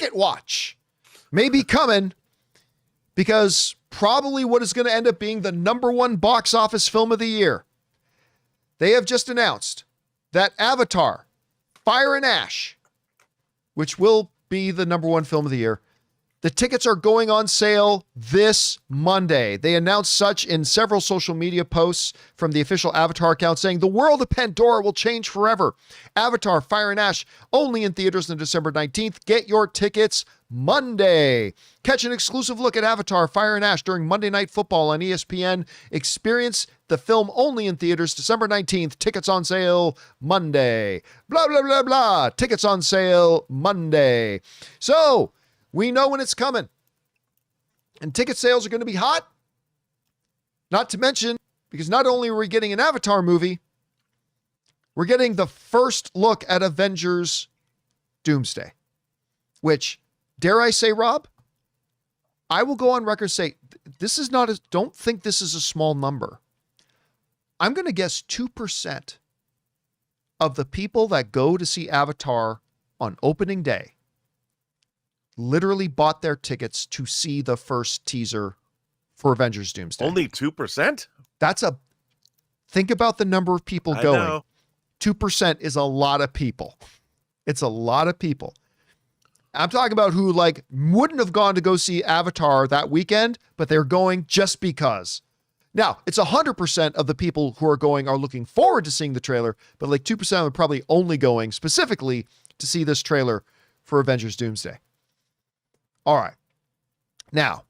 Ticket Watch may be coming because probably what is going to end up being the number one box office film of the year. They have just announced that Avatar, Fire and Ash, which will be the number one film of the year, the tickets are going on sale this Monday. They announced such in several social media posts from the official Avatar account saying, the world of Pandora will change forever. Avatar, Fire and Ash, only in theaters on December 19th. Get your tickets Monday. Catch an exclusive look at Avatar, Fire and Ash during Monday Night Football on ESPN. Experience the film only in theaters December 19th. Tickets on sale Monday. Blah, blah, blah, blah. Tickets on sale Monday. So, we know when it's coming. And ticket sales are going to be hot. Not to mention, because not only are we getting an Avatar movie, we're getting the first look at Avengers Doomsday. Which, dare I say, Rob, I will go on record and say, don't think this is a small number. I'm going to guess 2% of the people that go to see Avatar on opening day literally bought their tickets to see the first teaser for Avengers Doomsday. Only 2%? Think about the number of people going. Know. 2% is a lot of people. It's a lot of people. I'm talking about who wouldn't have gone to go see Avatar that weekend, but they're going just because. Now, it's 100% of the people who are going are looking forward to seeing the trailer, but 2% are probably only going specifically to see this trailer for Avengers Doomsday. All right. Now,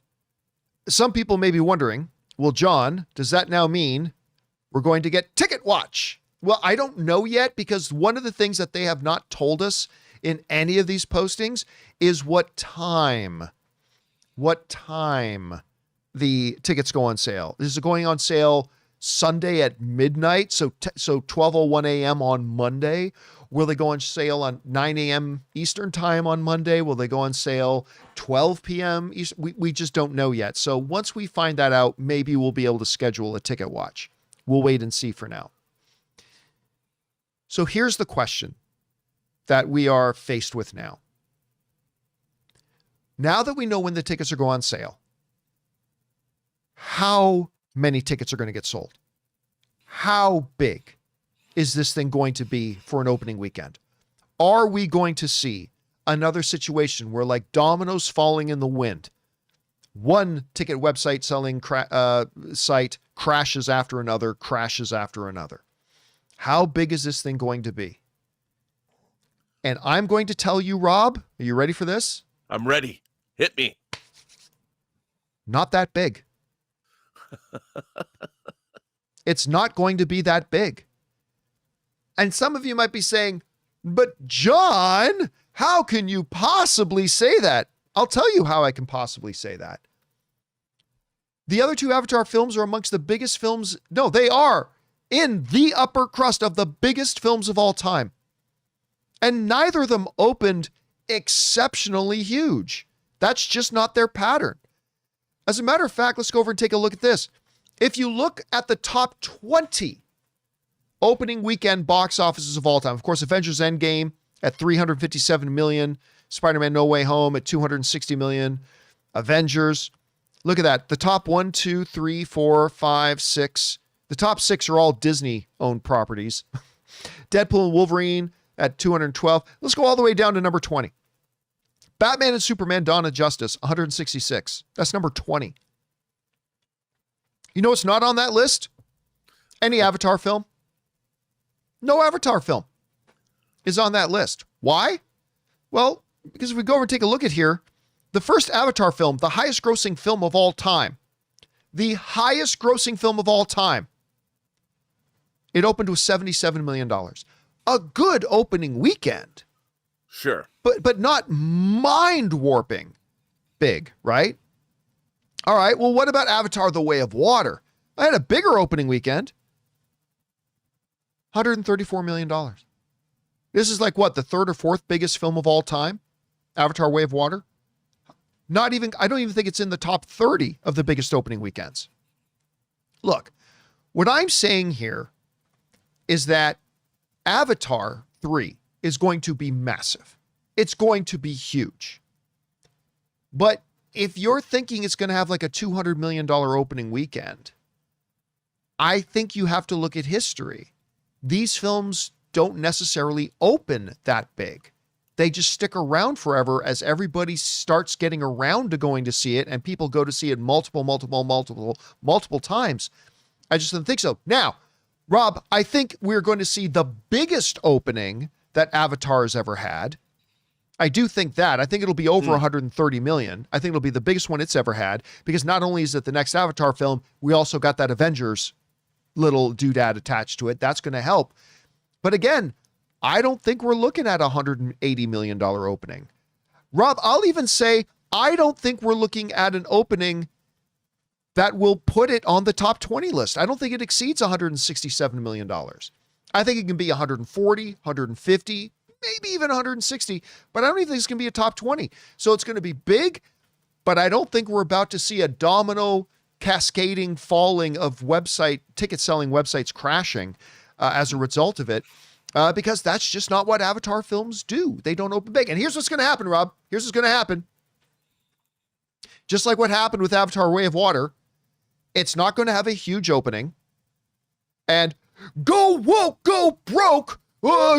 some people may be wondering, well, John, does that now mean we're going to get Ticket Watch? Well, I don't know yet, because one of the things that they have not told us in any of these postings is what time the tickets go on sale. This is going on sale Sunday at midnight, so 12:01 a.m. on Monday. Will they go on sale on 9 a.m. Eastern time on Monday? Will they go on sale 12 p.m. Eastern? We just don't know yet. So once we find that out, maybe we'll be able to schedule a Ticket Watch. We'll wait and see for now. So here's the question that we are faced with now. Now that we know when the tickets are going on sale, how many tickets are going to get sold? How big is this thing going to be for an opening weekend? Are we going to see another situation where, like dominoes falling in the wind, one ticket website selling site crashes after another? How big is this thing going to be? And I'm going to tell you, Rob, are you ready for this? I'm ready. Hit me. Not that big. It's not going to be that big. And some of you might be saying, but John, how can you possibly say that? I'll tell you how I can possibly say that. The other two Avatar films are amongst the biggest films. No, they are in the upper crust of the biggest films of all time. And neither of them opened exceptionally huge. That's just not their pattern. As a matter of fact, let's go over and take a look at this. If you look at the top 20 opening weekend box offices of all time, of course, Avengers Endgame at $357 million, Spider-Man No Way Home at $260 million, Avengers. Look at that. The top 1, 2, 3, 4, 5, 6. The top 6 are all Disney-owned properties. Deadpool and Wolverine at 212. Let's go all the way down to number 20. Batman and Superman Dawn of Justice, 166. That's number 20. You know what's not on that list? Any Avatar film. No Avatar film is on that list. Why? Well, because if we go over and take a look at here, the first Avatar film, the highest grossing film of all time, it opened with $77 million. A good opening weekend. Sure. But not mind-warping big, right? All right, well, what about Avatar: The Way of Water? I had a bigger opening weekend. $134 million. This is like what, the third or fourth biggest film of all time? Avatar: Way of Water? I don't even think it's in the top 30 of the biggest opening weekends. Look, what I'm saying here is that Avatar 3 is going to be massive. It's going to be huge. But if you're thinking it's going to have like a $200 million opening weekend, I think you have to look at history. These films don't necessarily open that big. They just stick around forever as everybody starts getting around to going to see it, and people go to see it multiple times. I just didn't think so. Now, Rob, I think we're going to see the biggest opening that Avatar has ever had. I do think that. I think it'll be over 130 million. I think it'll be the biggest one it's ever had, because not only is it the next Avatar film, we also got that Avengers little doodad attached to it. That's going to help. But again, I don't think we're looking at a $180 million opening. Rob, I'll even say I don't think we're looking at an opening that will put it on the top 20 list. I don't think it exceeds $167 million. I think it can be 140, 150, maybe even 160, but I don't even think it's going to be a top 20. So it's going to be big, but I don't think we're about to see a domino cascading falling of ticket selling websites crashing as a result of it. Because that's just not what Avatar films do. They don't open big. And here's what's going to happen, Rob. Here's what's going to happen. Just like what happened with Avatar Way of Water, it's not going to have a huge opening. And go woke, go broke.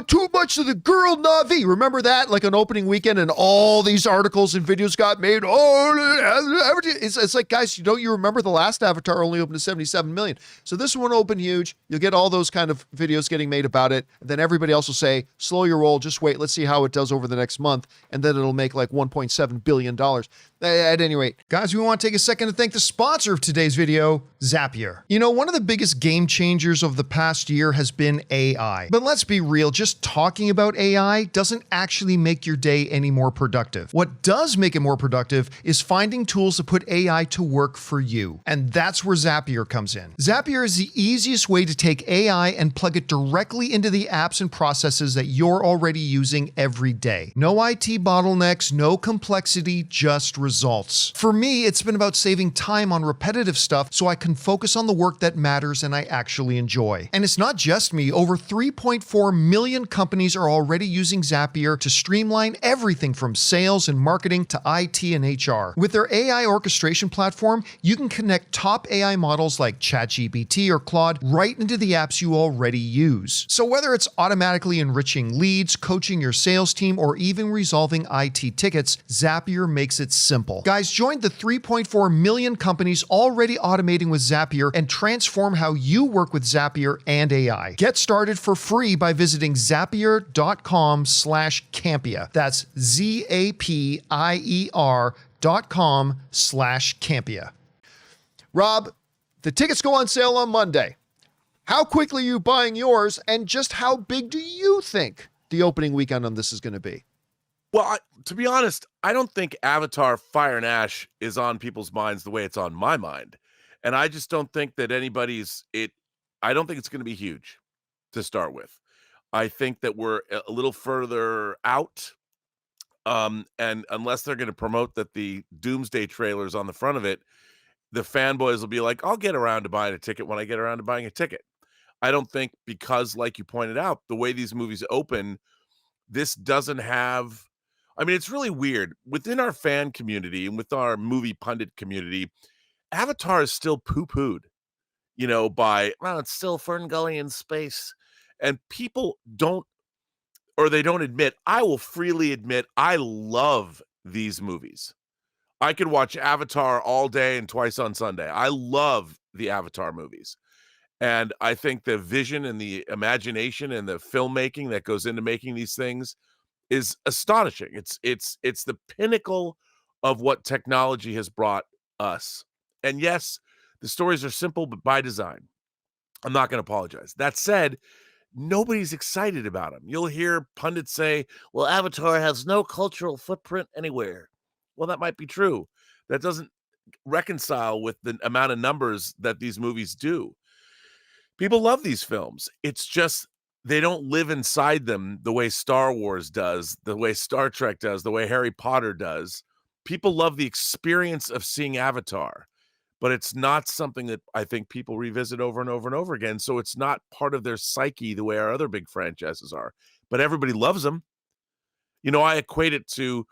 Too much of the girl Na'vi. Remember that? Like an opening weekend and all these articles and videos got made. Oh, it's like, guys, don't you remember the last Avatar only opened to 77 million? So this one opened huge. You'll get all those kind of videos getting made about it. And then everybody else will say, slow your roll. Just wait. Let's see how it does over the next month. And then it'll make like $1.7 billion. At any rate, guys, we want to take a second to thank the sponsor of today's video, Zapier. You know, one of the biggest game changers of the past year has been AI. But let's be real, just talking about AI doesn't actually make your day any more productive. What does make it more productive is finding tools to put AI to work for you. And that's where Zapier comes in. Zapier is the easiest way to take AI and plug it directly into the apps and processes that you're already using every day. No IT bottlenecks, no complexity, just results. For me, it's been about saving time on repetitive stuff so I can focus on the work that matters and I actually enjoy. And it's not just me. Over 3.4 million companies are already using Zapier to streamline everything from sales and marketing to IT and HR. With their AI orchestration platform, you can connect top AI models like ChatGPT or Claude right into the apps you already use. So whether it's automatically enriching leads, coaching your sales team, or even resolving IT tickets, Zapier makes it simple. Guys, join the 3.4 million companies already automating with Zapier and transform how you work with Zapier and AI. Get started for free by visiting zapier.com/Campea. That's ZAPIER.com/Campea. Rob, the tickets go on sale on Monday. How quickly are you buying yours, and just how big do you think the opening weekend on this is going to be? Well, to be honest, I don't think Avatar Fire and Ash is on people's minds the way it's on my mind. And I just don't think that I don't think it's going to be huge to start with. I think that we're a little further out. And unless they're going to promote that the Doomsday trailer's on the front of it, the fanboys will be like, I'll get around to buying a ticket when I get around to buying a ticket. I don't think, because like you pointed out, the way these movies open, this doesn't have, I mean, it's really weird. Within our fan community and with our movie pundit community, Avatar is still poo-pooed, well, it's still Fern Gully in space. And people don't admit, I will freely admit, I love these movies. I could watch Avatar all day and twice on Sunday. I love the Avatar movies. And I think the vision and the imagination and the filmmaking that goes into making these things is astonishing. It's the pinnacle of what technology has brought us. And yes, the stories are simple, but by design. I'm not going to apologize. That said, nobody's excited about them. You'll hear pundits say, well, Avatar has no cultural footprint anywhere. Well, that might be true. That doesn't reconcile with the amount of numbers that these movies do. People love these films. It's just they don't live inside them the way Star Wars does, the way Star Trek does, the way Harry Potter does. People love the experience of seeing Avatar, but it's not something that I think people revisit over and over and over again. So it's not part of their psyche the way our other big franchises are, but everybody loves them. I equate it to,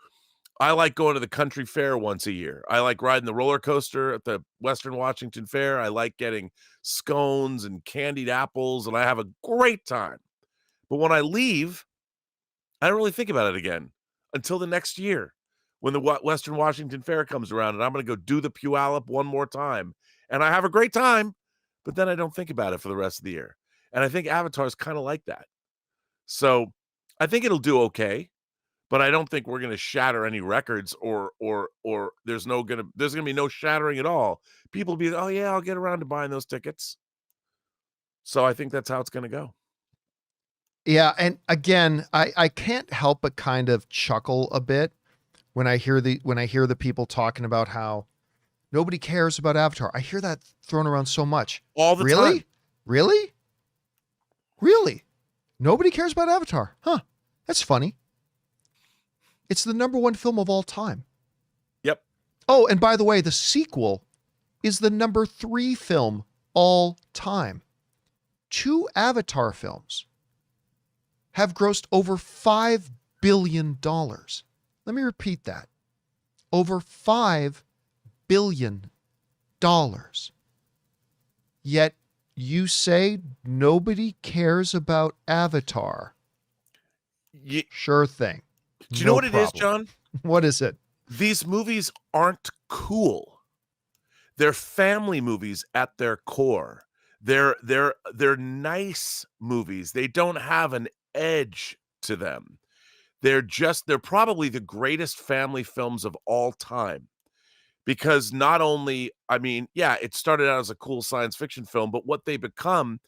I like going to the country fair once a year. I like riding the roller coaster at the Western Washington Fair. I like getting scones and candied apples, and I have a great time. But when I leave, I don't really think about it again until the next year when the Western Washington Fair comes around, and I'm going to go do the Puyallup one more time. And I have a great time, but then I don't think about it for the rest of the year. And I think Avatar is kind of like that. So I think it'll do okay, but I don't think we're going to shatter any records or there's going to be no shattering at all. People will be, oh yeah, I'll get around to buying those tickets. So I think that's how it's going to go. Yeah, and again, I can't help but kind of chuckle a bit when I hear the people talking about how nobody cares about Avatar. I hear that thrown around so much. All the really? time. Really? Really? Nobody cares about Avatar. Huh. That's funny. It's the #1 film of all time. Yep. Oh, and by the way, the sequel is the #3 film all time. 2 Avatar films have grossed over $5 billion. Let me repeat that. Over $5 billion. Yet you say nobody cares about Avatar. Sure thing. Do you know what it is, John? What is it? These movies aren't cool. They're family movies at their core. They're nice movies. They don't have an edge to them. They're probably the greatest family films of all time. Because not only, I mean, yeah, it started out as a cool science fiction film, but what they become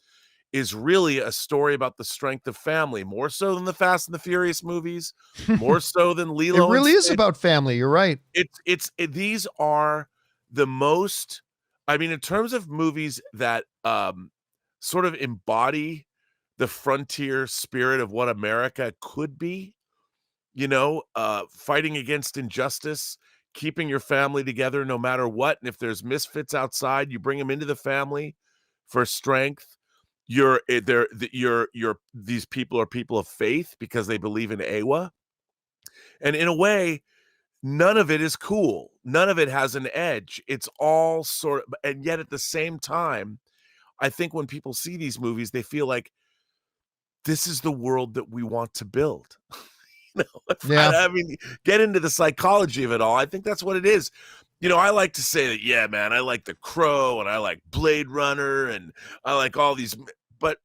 is really a story about the strength of family, more so than the Fast and the Furious movies, more so than Lilo. It really is about family. You're right. These are the most, I mean, in terms of movies that sort of embody the frontier spirit of what America could be, fighting against injustice, keeping your family together no matter what. And if there's misfits outside, you bring them into the family for strength. These people are people of faith because they believe in Awa. And in a way, none of it is cool. None of it has an edge. It's all sort of, and yet at the same time, I think when people see these movies, they feel like this is the world that we want to build. Yeah. I mean, get into the psychology of it all. I think that's what it is. I like to say that, yeah, man, I like The Crow and I like Blade Runner and I like all these, but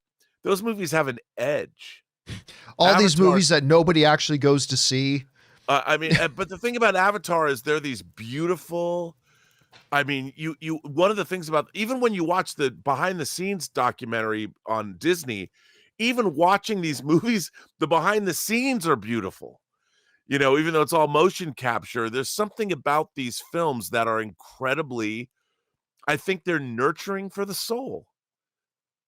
those movies have an edge. All these movies that nobody actually goes to see. But the thing about Avatar is they're these beautiful, I mean, one of the things about, even when you watch the behind the scenes documentary on Disney, even watching these movies, the behind the scenes are beautiful. Even though it's all motion capture, there's something about these films that are incredibly, I think they're nurturing for the soul.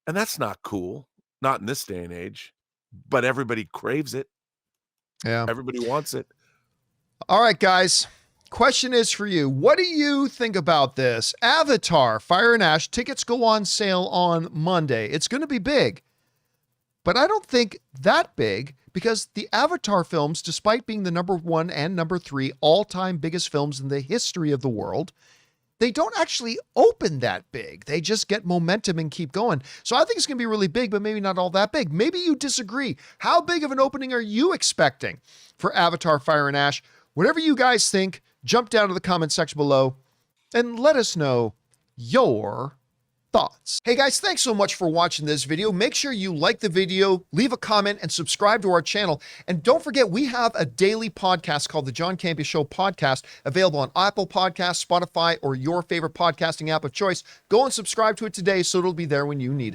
And that's not cool, not in this day and age, but everybody craves it. Yeah. Everybody wants it. All right, guys. Question is for you. What do you think about this? Avatar, Fire and Ash, tickets go on sale on Monday. It's going to be big. But I don't think that big because the Avatar films, despite being the #1 and #3 all-time biggest films in the history of the world, they don't actually open that big. They just get momentum and keep going. So I think it's going to be really big, but maybe not all that big. Maybe you disagree. How big of an opening are you expecting for Avatar, Fire and Ash? Whatever you guys think, jump down to the comment section below and let us know your thoughts. Hey guys, thanks so much for watching this video. Make sure you like the video, leave a comment, and subscribe to our channel. And don't forget, we have a daily podcast called the John Campea Show podcast, available on Apple Podcasts, Spotify, or your favorite podcasting app of choice. Go and subscribe to it today so it'll be there when you need it.